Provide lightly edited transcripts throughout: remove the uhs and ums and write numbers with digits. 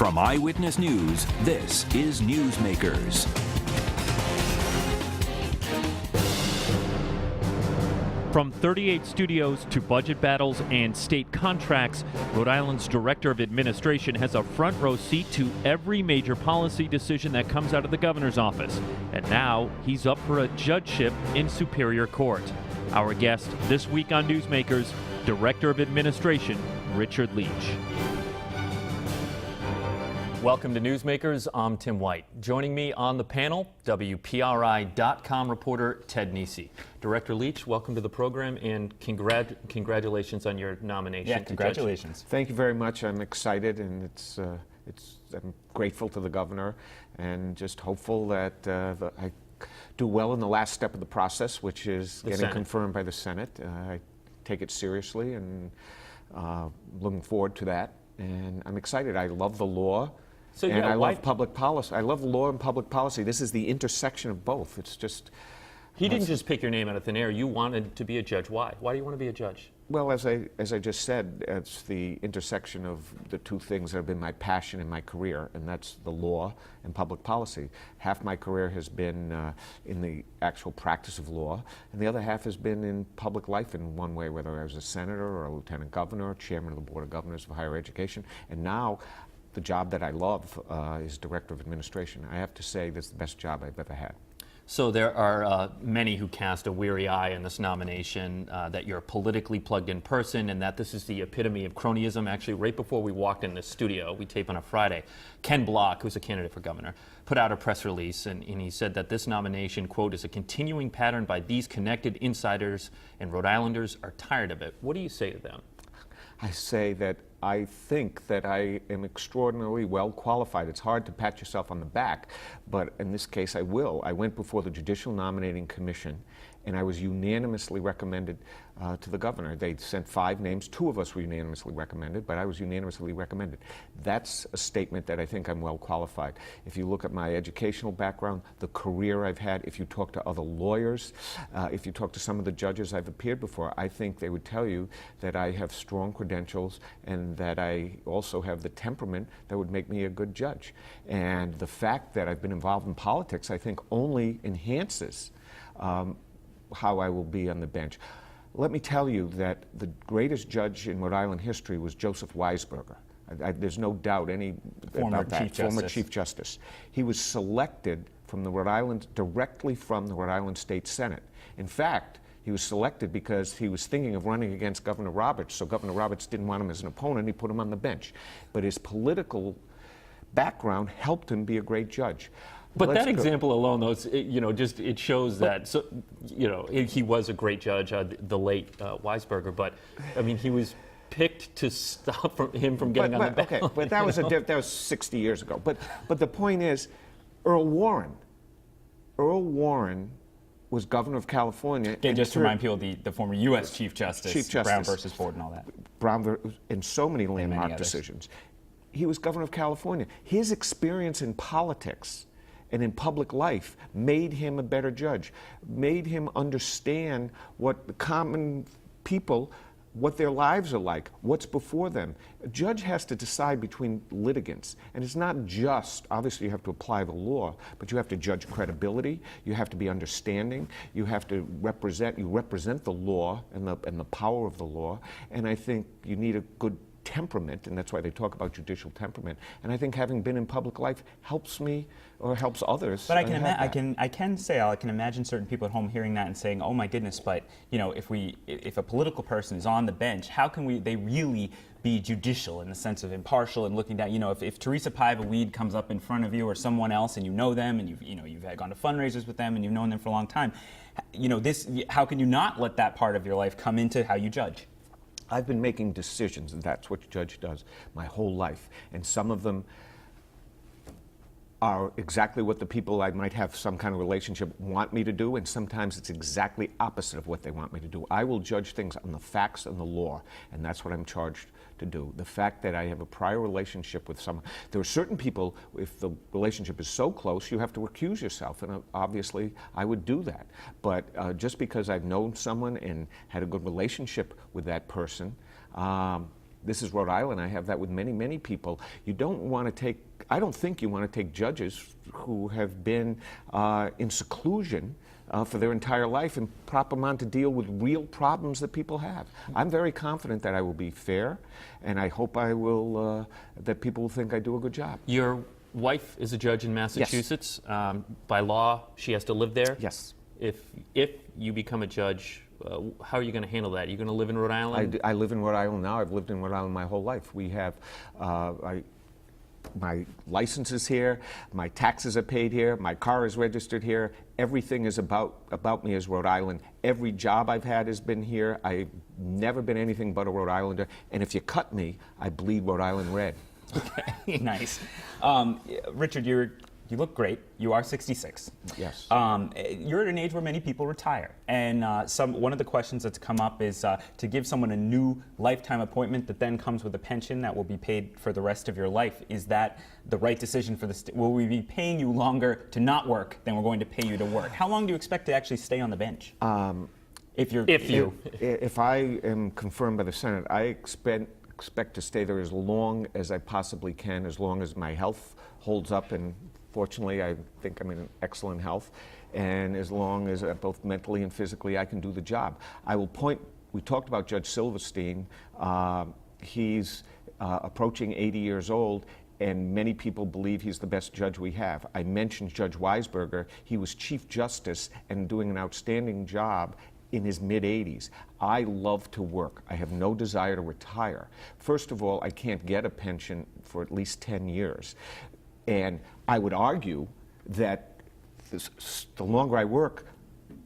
From Eyewitness News, this is Newsmakers. From 38 studios to budget battles and state contracts, Rhode Island's Director of Administration has a front row seat to every major policy decision that comes out of the governor's office. And now he's up for a judgeship in Superior Court. Our guest this week on Newsmakers, Director of Administration, Richard Licht. Welcome to Newsmakers. I'm Tim White. Joining me on the panel, WPRI.com reporter Ted Nesi. Director Licht, welcome to the program, and congratulations on your nomination. Yeah, congratulations. Thank you very much. I'm excited, and I'm grateful to the governor, and just hopeful that I do well in the last step of the process, which is getting confirmed by the Senate. I take it seriously, and looking forward to that. And I'm excited. I love the law. I love public policy. I love the law and public policy. This is the intersection of both. It's just... He didn't just pick your name out of thin air. You wanted to be a judge. Why? Why do you want to be a judge? Well, as I just said, it's the intersection of the two things that have been my passion in my career, and that's the law and public policy. Half my career has been in the actual practice of law, and the other half has been in public life in one way, whether I was a senator or a lieutenant governor, chairman of the Board of Governors for Higher Education, and now the job that I love is Director of Administration. I have to say this is the best job I've ever had. So there are many who cast a weary eye in this nomination, that you're a politically plugged in person and that this is the epitome of cronyism. Actually, right before we walked in this studio, we tape on a Friday, Ken Block, who's a candidate for governor, put out a press release and he said that this nomination, quote, is a continuing pattern by these connected insiders and Rhode Islanders are tired of it. What do you say to them? I say that I think that I am extraordinarily well qualified. It's hard to pat yourself on the back, but in this case I will. I went before the Judicial Nominating Commission and I was unanimously recommended to the governor. They sent 5 names. 2 of us were unanimously recommended, but I was unanimously recommended. That's a statement that I think I'm well qualified. If you look at my educational background, the career I've had, if you talk to other lawyers, if you talk to some of the judges I've appeared before, I think they would tell you that I have strong credentials and that I also have the temperament that would make me a good judge. And the fact that I've been involved in politics, I think, only enhances how I will be on the bench. Let me tell you that the greatest judge in Rhode Island history was Joseph Weisberger. There's no doubt about that. Former Chief Justice. He was selected from directly from the Rhode Island State Senate. In fact, he was selected because he was thinking of running against Governor Roberts, so Governor Roberts didn't want him as an opponent. He put him on the bench. But his political background helped him be a great judge. But that example alone, though, it shows that, he was a great judge, the late Weisberger, but, I mean, he was picked to stop him from getting on the ballot. Okay, but that was 60 years ago. But the point is, Earl Warren was governor of California. Again, just to remind people, the former U.S. Chief Justice, Brown versus Ford and all that. Brown and so many landmark decisions. He was governor of California. His experience in politics and in public life made him a better judge, made him understand what the common people, what their lives are like, what's before them. A judge has to decide between litigants, and it's not just, obviously you have to apply the law, but you have to judge credibility, you have to be understanding, you have to represent the law and the power of the law, and I think you need a good temperament, and that's why they talk about judicial temperament. And I think having been in public life helps me or helps others. But I can imagine certain people at home hearing that and saying, "Oh my goodness!" But if a political person is on the bench, how can they really be judicial in the sense of impartial and looking down? If Teresa Paiva-Weed comes up in front of you or someone else and you know them and you've gone to fundraisers with them and you've known them for a long time, how can you not let that part of your life come into how you judge? I've been making decisions, and that's what a judge does, my whole life. And some of them are exactly what the people I might have some kind of relationship want me to do, and sometimes it's exactly opposite of what they want me to do. I will judge things on the facts and the law, and that's what I'm charged to do. The fact that I have a prior relationship with someone, there are certain people, if the relationship is so close, you have to recuse yourself, and obviously I would do that. But just because I've known someone and had a good relationship with that person, this is Rhode Island. I have that with many, many people. You don't want to take, I don't think you want to take judges who have been in seclusion for their entire life and prop them on to deal with real problems that people have. I'm very confident that I will be fair, and I hope I will, that people will think I do a good job. Your wife is a judge in Massachusetts. Yes. By law, she has to live there? Yes. If you become a judge, how are you going to handle that? Are you going to live in Rhode Island? I live in Rhode Island now. I've lived in Rhode Island my whole life. We have, my license is here, my taxes are paid here, my car is registered here. Everything is about me as Rhode Island. Every job I've had has been here. I've never been anything but a Rhode Islander. And if you cut me, I bleed Rhode Island red. Okay, nice. Richard, you look great. You are 66. Yes. You're at an age where many people retire, and one of the questions that's come up is to give someone a new lifetime appointment that then comes with a pension that will be paid for the rest of your life. Is that the right decision for the state? Will we be paying you longer to not work than we're going to pay you to work? How long do you expect to actually stay on the bench? If I am confirmed by the Senate, I expect to stay there as long as I possibly can, as long as my health holds up, and fortunately I think I'm in excellent health, and as long as both mentally and physically I can do the job. I will point, we talked about Judge Silverstein. He's approaching 80 years old, and many people believe he's the best judge we have. I mentioned Judge Weisberger. He was Chief Justice and doing an outstanding job in his mid-80s. I love to work. I have no desire to retire. First of all, I can't get a pension for at least 10 years. And I would argue that the longer I work,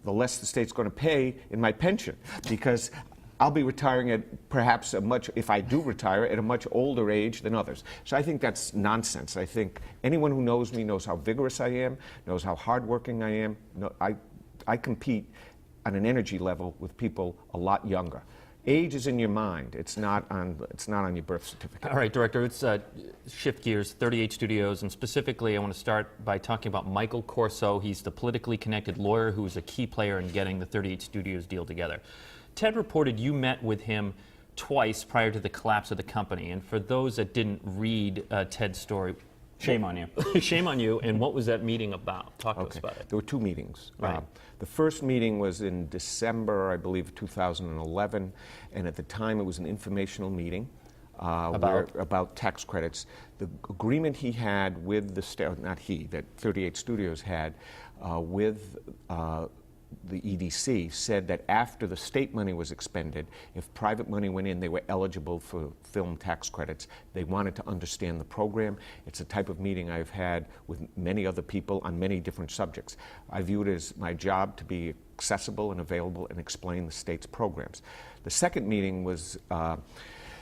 the less the state's going to pay in my pension, because I'll be retiring at perhaps if I do retire, at a much older age than others. So I think that's nonsense. I think anyone who knows me knows how vigorous I am, knows how hardworking I am. I compete on an energy level with people a lot younger. Age is in your mind. It's not on your birth certificate. All right, Director, let's shift gears, 38 Studios, and specifically I want to start by talking about Michael Corso. He's the politically connected lawyer who was a key player in getting the 38 Studios deal together. Ted reported you met with him twice prior to the collapse of the company, and for those that didn't read Ted's story, shame on you. Shame on you. And what was that meeting about? Talk to us about it. There were two meetings. Right. The first meeting was in December, I believe, 2011, and at the time it was an informational meeting about tax credits. The agreement he had with that 38 Studios had with the EDC said that after the state money was expended, if private money went in, they were eligible for film tax credits. They wanted to understand the program. It's a type of meeting I've had with many other people on many different subjects. I view it as my job to be accessible and available and explain the state's programs. The second meeting was an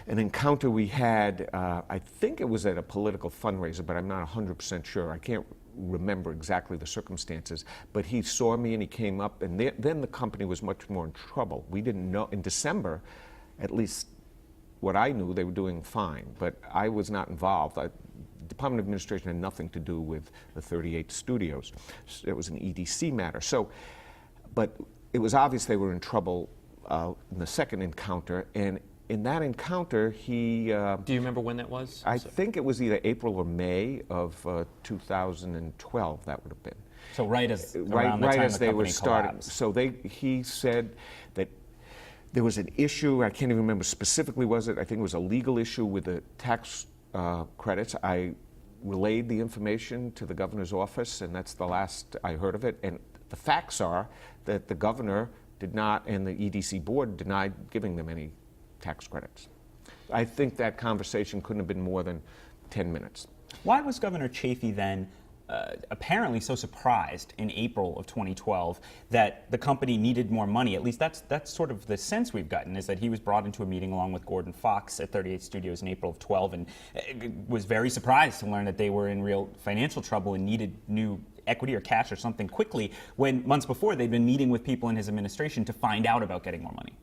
encounter we had, I think it was at a political fundraiser, but I'm not 100% sure. I can't remember exactly the circumstances, but he saw me and he came up, and then the company was much more in trouble. We didn't know, in December, at least what I knew, they were doing fine, but I was not involved. The Department of Administration had nothing to do with the 38 Studios. It was an EDC matter. But it was obvious they were in trouble in the second encounter, and in that encounter, he... Do you remember when that was? I think it was either April or May of 2012, that would have been. So right as they were starting. Collapsed. So he said that there was an issue, I can't even remember specifically was it, I think it was a legal issue with the tax credits. I relayed the information to the governor's office, and that's the last I heard of it. And the facts are that the governor did not, and the EDC board denied giving them any tax credits. I think that conversation couldn't have been more than 10 minutes. Why was Governor Chafee then apparently so surprised in April of 2012 that the company needed more money? At least that's sort of the sense we've gotten, is that he was brought into a meeting along with Gordon Fox at 38 Studios in April of 12 and was very surprised to learn that they were in real financial trouble and needed new equity or cash or something quickly, when months before they'd been meeting with people in his administration to find out about getting more money.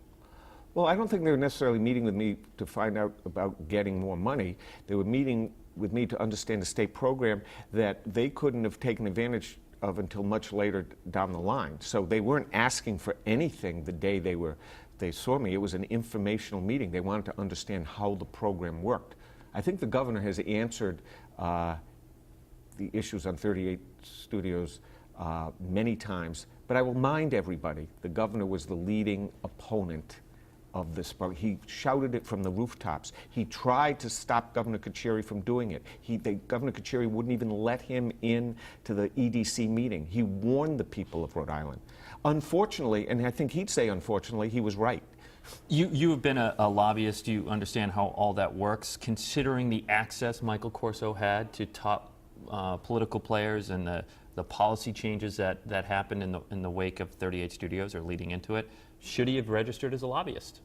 Well, I don't think they were necessarily meeting with me to find out about getting more money. They were meeting with me to understand the state program that they couldn't have taken advantage of until much later down the line. So they weren't asking for anything the day they were they saw me, it was an informational meeting. They wanted to understand how the program worked. I think the governor has answered the issues on 38 Studios many times, but I will mind everybody, the governor was the leading opponent of this program. He shouted it from the rooftops. He tried to stop Governor Kucheri from doing it. Governor Kucheri wouldn't even let him in to the EDC meeting. He warned the people of Rhode Island. Unfortunately, and I think he'd say unfortunately, he was right. You have been a lobbyist. You understand how all that works. Considering the access Michael Corso had to top political players and the policy changes that happened in the wake of 38 Studios or leading into it, should he have registered as a lobbyist?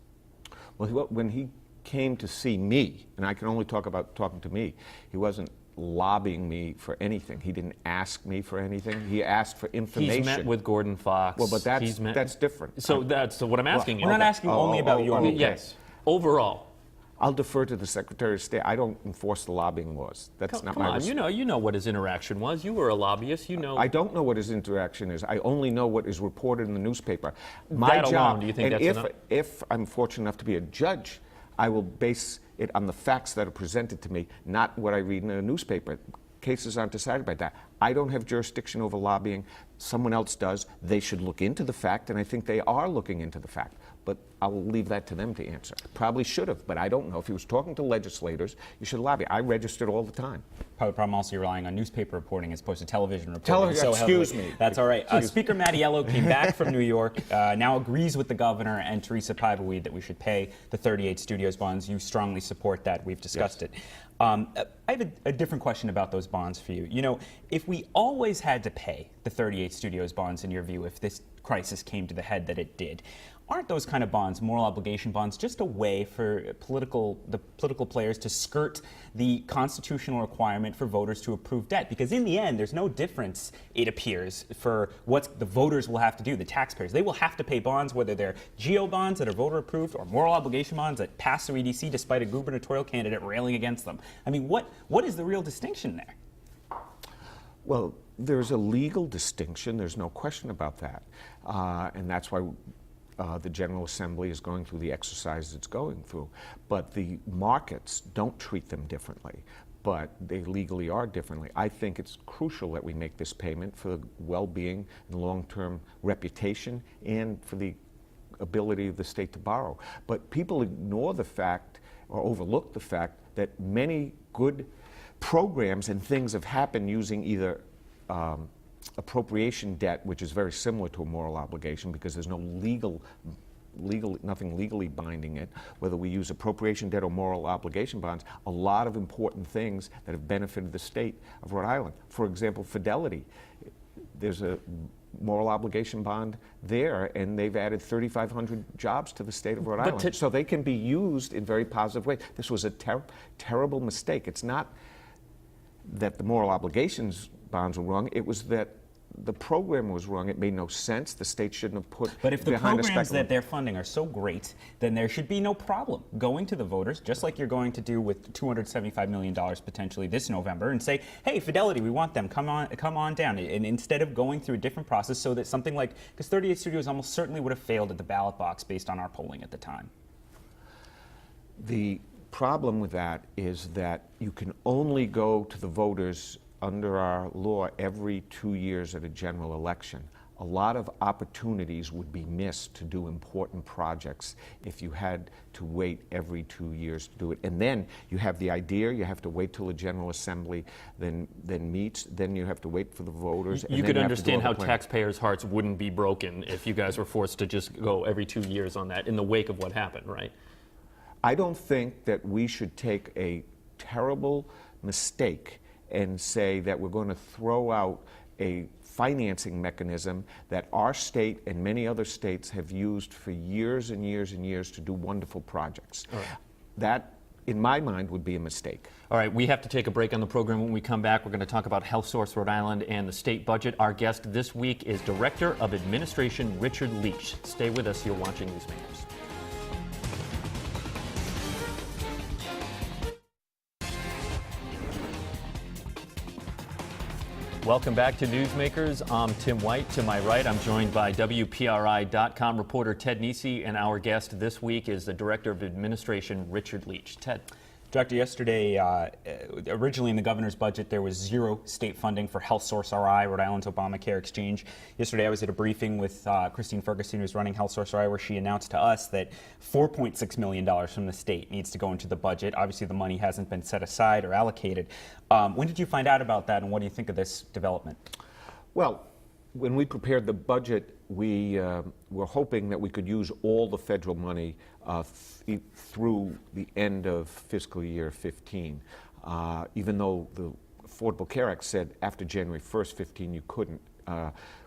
Well, when he came to see me, and I can only talk about talking to me, he wasn't lobbying me for anything. He didn't ask me for anything. He asked for information. He's met with Gordon Fox. Well, but that's different. So what I'm asking you. We're not asking only about your meeting. Yes. Overall. I'll defer to the Secretary of State. I don't enforce the lobbying laws. That's not my responsibility. You know what his interaction was. You were a lobbyist. You know. I don't know what his interaction is. I only know what is reported in the newspaper. My job. Alone, do you think and that's enough? If I'm fortunate enough to be a judge, I will base it on the facts that are presented to me, not what I read in a newspaper. Cases aren't decided by that. I don't have jurisdiction over lobbying. Someone else does. They should look into the fact, and I think they are looking into the fact. But I'll leave that to them to answer. Probably should have, but I don't know. If he was talking to legislators, you should lobby. I registered all the time. Part of the problem also you're relying on newspaper reporting as opposed to television reporting. Excuse me. That's all right. Speaker Mattiello came back from New York, now agrees with the governor and Teresa Paivaweed that we should pay the 38 Studios bonds. You strongly support that. We've discussed it. I have a different question about those bonds for you. You know, if we always had to pay the 38 Studios bonds, in your view, if this crisis came to the head that it did, aren't those kind of bonds, moral obligation bonds, just a way for the political players to skirt the constitutional requirement for voters to approve debt? Because in the end, there's no difference, it appears, for what the voters will have to do, the taxpayers. They will have to pay bonds, whether they're GO bonds that are voter approved or moral obligation bonds that pass through EDC despite a gubernatorial candidate railing against them. I mean, what is the real distinction there? Well, there's a legal distinction. There's no question about that. And that's why the General Assembly is going through the exercise it's going through. But the markets don't treat them differently, but they legally are differently. I think it's crucial that we make this payment for the well-being and long-term reputation and for the ability of the state to borrow. But people ignore the fact or overlook the fact that many good programs and things have happened using either appropriation debt, which is very similar to a moral obligation because there's no nothing legally binding it, whether we use appropriation debt or moral obligation bonds, a lot of important things that have benefited the state of Rhode Island. For example, Fidelity. There's a moral obligation bond there, and they've added 3,500 jobs to the state of Rhode Island. So they can be used in very positive ways. This was a terrible mistake. It's not that the moral obligations bonds were wrong. It was that the program was wrong. It made no sense. The state shouldn't have put But if the behind programs that they're funding are so great, then there should be no problem going to the voters, just like you're going to do with $275 million potentially this November, and say, hey, Fidelity, we want them. Come on down. And instead of going through a different process so that something like, because 38 Studios almost certainly would have failed at the ballot box based on our polling at the time. The problem with that is that you can only go to the voters under our law every 2 years at a general election. A lot of opportunities would be missed to do important projects if you had to wait every 2 years to do it. And then you have the idea, you have to wait till the General Assembly then meets, then you have to wait for the voters. You could understand how taxpayers' hearts wouldn't be broken if you guys were forced to just go every 2 years on that in the wake of what happened, right? I don't think that we should take a terrible mistake and say that we're going to throw out a financing mechanism that our state and many other states have used for years and years and years to do wonderful projects. Right. That, in my mind, would be a mistake. All right, we have to take a break on the program. When we come back, we're going to talk about HealthSource Rhode Island and the state budget. Our guest this week is Director of Administration Richard Licht. Stay with us. You're watching Newsmakers. Welcome back to Newsmakers. I'm Tim White. To my right, I'm joined by WPRI.com reporter Ted Nesi, and our guest this week is the Director of Administration, Richard Licht. Ted. Director, yesterday, originally in the governor's budget, there was zero state funding for Health Source RI, Rhode Island's Obamacare exchange. Yesterday, I was at a briefing with Christine Ferguson, who's running Health Source RI, where she announced to us that $4.6 million from the state needs to go into the budget. Obviously, the money hasn't been set aside or allocated. When did you find out about that, and what do you think of this development? Well, when we prepared the budget, we were hoping that we could use all the federal money through the end of fiscal year 15, even though the Affordable Care Act said after January 1st, 15, you couldn't.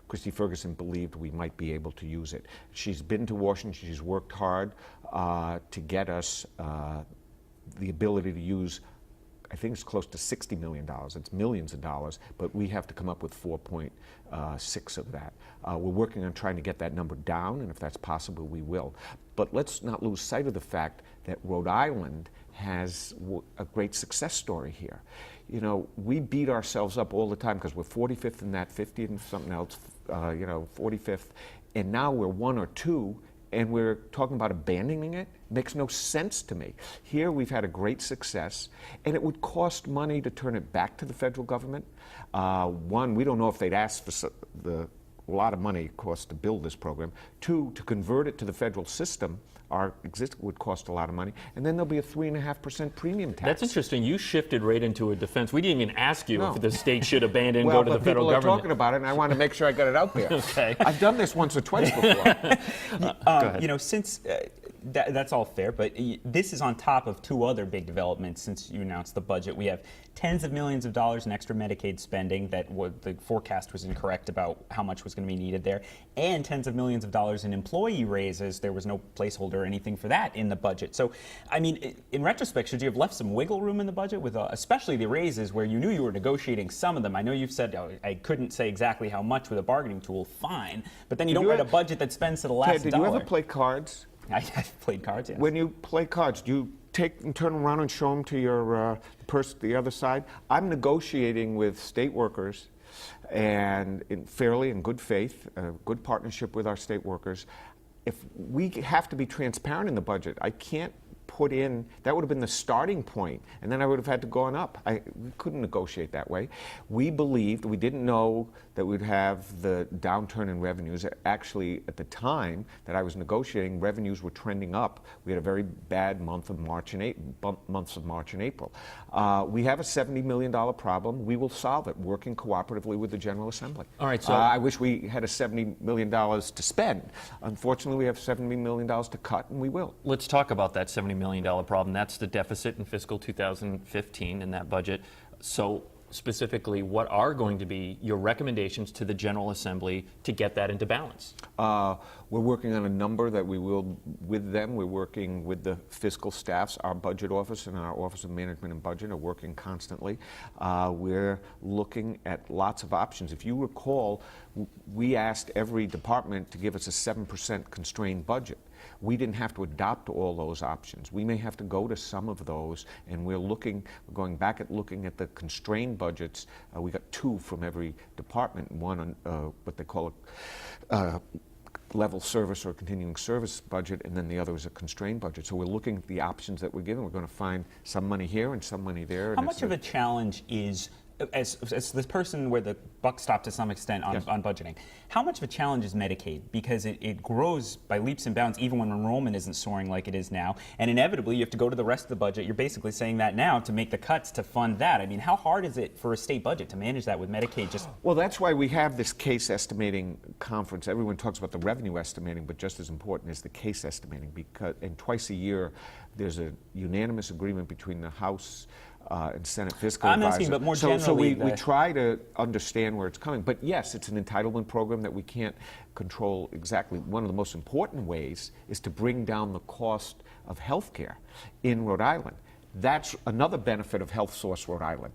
Christy Ferguson believed we might be able to use it. She's been to Washington. She's worked hard to get us the ability to use, I think it's close to $60 million. It's millions of dollars, but we have to come up with 4.6 of that. We're working on trying to get that number down, and if that's possible, we will. But let's not lose sight of the fact that Rhode Island has a great success story here. You know, we beat ourselves up all the time because we're 45th in that, 50th and something else, 45th, and now we're 1 or 2. And we're talking about abandoning it? Makes no sense to me. Here we've had a great success, and it would cost money to turn it back to the federal government. One, we don't know if they'd ask for a lot of money it costs to build this program. Two, to convert it to the federal system would cost a lot of money, and then there'll be a 3.5% premium tax. That's interesting. You shifted right into a defense. We didn't even ask you if the state should abandon and go to the federal government. People are talking about it, and I want to make sure I got it out there. Okay. I've done this once or twice before. You know, since that's all fair, but this is on top of two other big developments since you announced the budget. We have tens of millions of dollars in extra Medicaid spending that the forecast was incorrect about how much was going to be needed there, and tens of millions of dollars in employee raises. There was no placeholder or anything for that in the budget. So, I mean, in retrospect, should you have left some wiggle room in the budget with especially the raises where you knew you were negotiating some of them? I know you've said I couldn't say exactly how much with a bargaining tool, fine, but then you don't write a budget that spends to the last Ted, dollar. did you ever play cards? I've played cards, yes. When you play cards, do you take and turn around and show them to your person, the other side? I'm negotiating with state workers, and fairly in good faith, good partnership with our state workers. If we have to be transparent in the budget, I can't put in, that would have been the starting point, and then I would have had to go on up. We couldn't negotiate that way. We believed, we didn't know that we'd have the downturn in revenues. Actually, at the time that I was negotiating, revenues were trending up. We had a very bad months of March and April. We have a $70 million problem. We will solve it, working cooperatively with the General Assembly. All right, so I wish we had a $70 million to spend. Unfortunately, we have $70 million to cut, and we will. let's talk about that $70 million problem. That's the deficit in fiscal 2015 in that budget. So specifically, what are going to be your recommendations to the General Assembly to get that into balance? We're working on a number that we will with them. We're working with the fiscal staffs. Our budget office and our Office of Management and Budget are working constantly. We're looking at lots of options. If you recall, we asked every department to give us a 7% constrained budget. We didn't have to adopt all those options. We may have to go to some of those, and we're going back at looking at the constrained budgets. We got 2 from every department, one on what they call a level service or continuing service budget, and then the other is a constrained budget. So we're looking at the options that we're given. We're going to find some money here and some money there. How much of a challenge is, as the person where the buck stopped to some extent on budgeting, how much of a challenge is Medicaid? Because it grows by leaps and bounds even when enrollment isn't soaring like it is now. And inevitably, you have to go to the rest of the budget. You're basically saying that now to make the cuts to fund that. I mean, how hard is it for a state budget to manage that with Medicaid? Well, that's why we have this case estimating conference. Everyone talks about the revenue estimating, but just as important is the case estimating, and twice a year there's a unanimous agreement between the House and Senate fiscal advisor. I'm asking, but more generally. So we try to understand where it's coming. But yes, it's an entitlement program that we can't control exactly. One of the most important ways is to bring down the cost of health care in Rhode Island. That's another benefit of Health Source Rhode Island.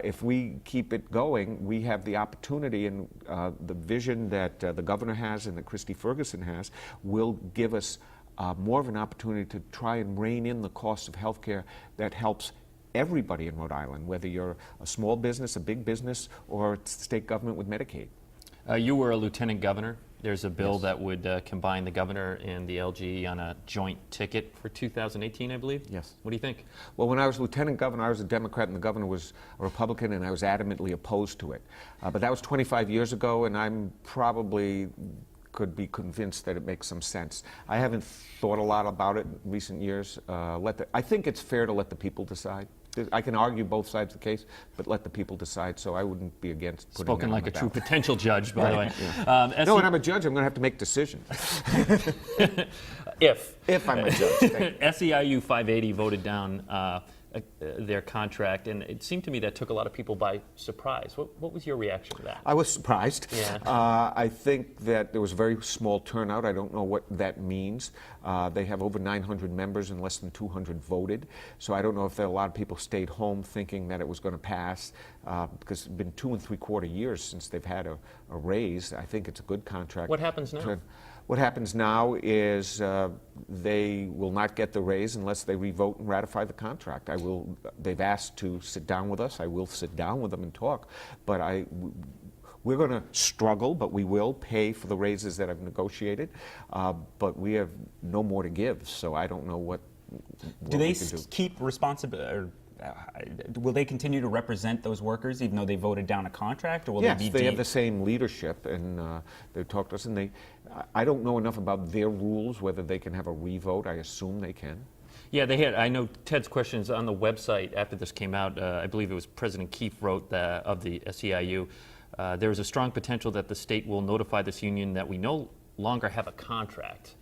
If we keep it going, we have the opportunity, and the vision that the governor has and that Christy Ferguson has will give us more of an opportunity to try and rein in the cost of health care that helps everybody in Rhode Island, whether you're a small business, a big business, or state government with Medicaid. You were a lieutenant governor. There's a bill that would combine the governor and the LG on a joint ticket for 2018, I believe. Yes. What do you think? Well, when I was lieutenant governor, I was a Democrat and the governor was a Republican, and I was adamantly opposed to it. But that was 25 years ago, and I'm probably could be convinced that it makes some sense. I haven't thought a lot about it in recent years. I think it's fair to let the people decide. I can argue both sides of the case, but let the people decide, so I wouldn't be against putting Spoken that like on a the true ballot. potential judge, by the way. Yeah. No, and I'm a judge. I'm going to have to make decisions. If I'm a judge. SEIU 580 voted down their contract, and it seemed to me that took a lot of people by surprise. What was your reaction to that? I was surprised. Yeah. I think that there was a very small turnout. I don't know what that means. They have over 900 members and less than 200 voted. So I don't know if a lot of people stayed home thinking that it was going to pass because it's been 2 3/4 years since they've had a raise. I think it's a good contract. What happens now? What happens now is they will not get the raise unless they revote and ratify the contract. They've asked to sit down with us. I will sit down with them and talk. But we're going to struggle, but we will pay for the raises that I've negotiated. But we have no more to give, so I don't know what Do they we can do. keep responsibility? Will they continue to represent those workers even though they voted down a contract, or will Yes, they be? they have the same leadership, and they talk to us. And I don't know enough about their rules whether they can have a revote. I assume they can. Yeah, they had. I know Ted's questions on the website after this came out. I believe it was President Keefe wrote of the SEIU. There is a strong potential that the state will notify this union that we no longer have a contract.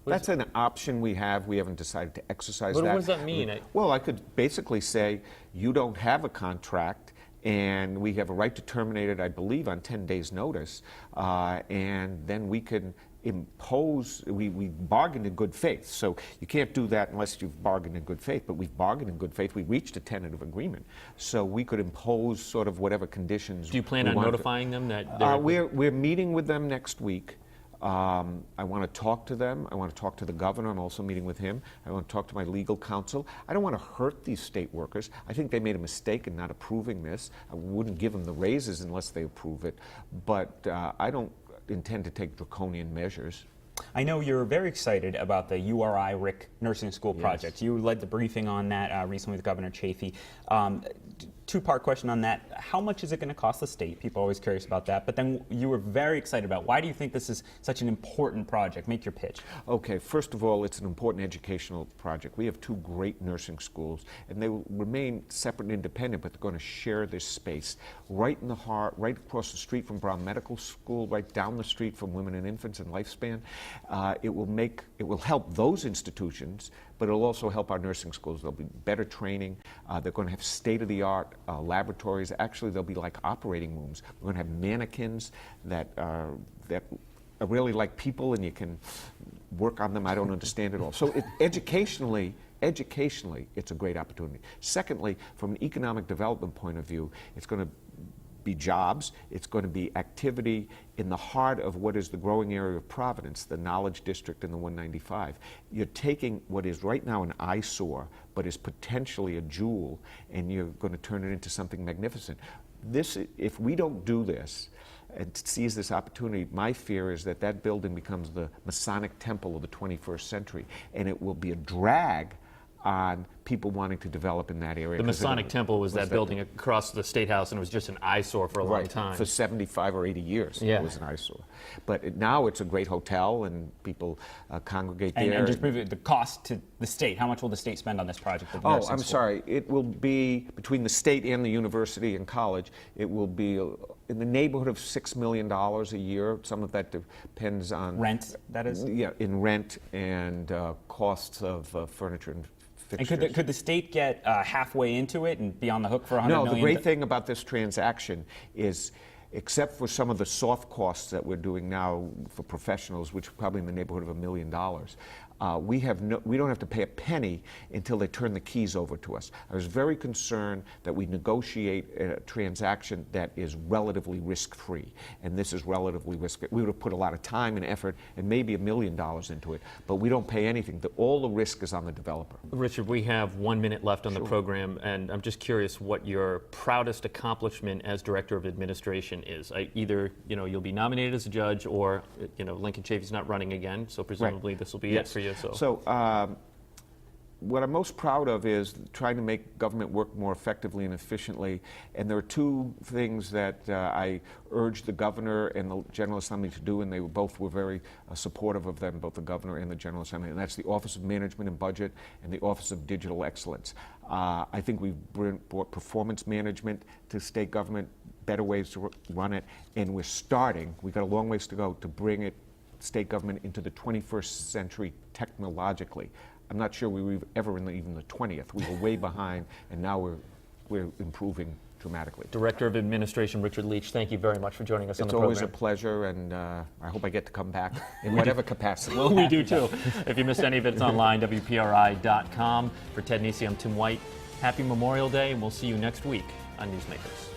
That's an option we have. We haven't decided to exercise that. What does that mean? Well, I could basically say you don't have a contract, and we have a right to terminate it, I believe, on 10 days' notice, and then we can impose, we bargained in good faith. So you can't do that unless you've bargained in good faith, but we've bargained in good faith. We reached a tentative agreement. So we could impose sort of whatever conditions. Do you plan on notifying them that we're meeting with them next week. I want to talk to them. I want to talk to the governor. I'm also meeting with him. I want to talk to my legal counsel. I don't want to hurt these state workers. I think they made a mistake in not approving this. I wouldn't give them the raises unless they approve it. But I don't intend to take draconian measures. I know you're very excited about the URI Rick Nursing School project. You led the briefing on that recently with Governor Chafee. Two-part question on that. How much is it going to cost the state? People are always curious about that. But then you were very excited about why do you think this is such an important project? Make your pitch. Okay, first of all, it's an important educational project. We have 2 great nursing schools, and they will remain separate and independent, but they're going to share this space right in the heart, right across the street from Brown Medical School, right down the street from Women and Infants and Lifespan. It will help those institutions, but it'll also help our nursing schools. There'll be better training. They're going to have state-of-the-art laboratories. Actually, they'll be like operating rooms. We're going to have mannequins that are really like people, and you can work on them. I don't understand it all. So educationally, it's a great opportunity. Secondly, from an economic development point of view, it's going to be jobs. It's going to be activity in the heart of what is the growing area of Providence, the Knowledge District and the 195. You're taking what is right now an eyesore, but is potentially a jewel, and you're going to turn it into something magnificent. If we don't do this and seize this opportunity, my fear is that that building becomes the Masonic temple of the 21st century, and it will be a drag on people wanting to develop in that area. The Masonic Temple was that building across the State House, and it was just an eyesore for a long time. For 75 or 80 years, yeah. It was an eyesore. But now it's a great hotel, and people congregate there. And just briefly, the cost to the state, how much will the state spend on this project? I'm sorry. It will be, between the state and the university and college, it will be in the neighborhood of $6 million a year. Some of that depends on... Rent, that is? Yeah, in rent and costs of furniture and fixtures. And could the state get halfway into it and be on the hook for $100 million? No, the great thing about this transaction is, except for some of the soft costs that we're doing now for professionals, which are probably in the neighborhood of $1 million, we don't have to pay a penny until they turn the keys over to us. I was very concerned that we negotiate a transaction that is relatively risk-free, and this is relatively risk-free. We would have put a lot of time and effort and maybe $1 million into it, but we don't pay anything. All the risk is on the developer. Richard, we have 1 minute left on the program, and I'm just curious what your proudest accomplishment as Director of Administration is. Either you'll be nominated as a judge, or Lincoln Chafee's not running again, so presumably this will be it for you. So what I'm most proud of is trying to make government work more effectively and efficiently. And there are two things that I urged the governor and the General Assembly to do, and they both were very supportive of them, both the governor and the General Assembly, and that's the Office of Management and Budget and the Office of Digital Excellence. I think we've brought performance management to state government, better ways to run it, and we've got a long ways to go to bring state government into the 21st century technologically. I'm not sure we were ever in even the 20th. We were way behind, and now we're improving dramatically. Director of Administration Richard Licht, thank you very much for joining us on the program. It's always a pleasure, and I hope I get to come back in whatever capacity. Well, we do too. If you missed any of it, it's online, WPRI.com. For Ted Nesi, I'm Tim White. Happy Memorial Day, and we'll see you next week on Newsmakers.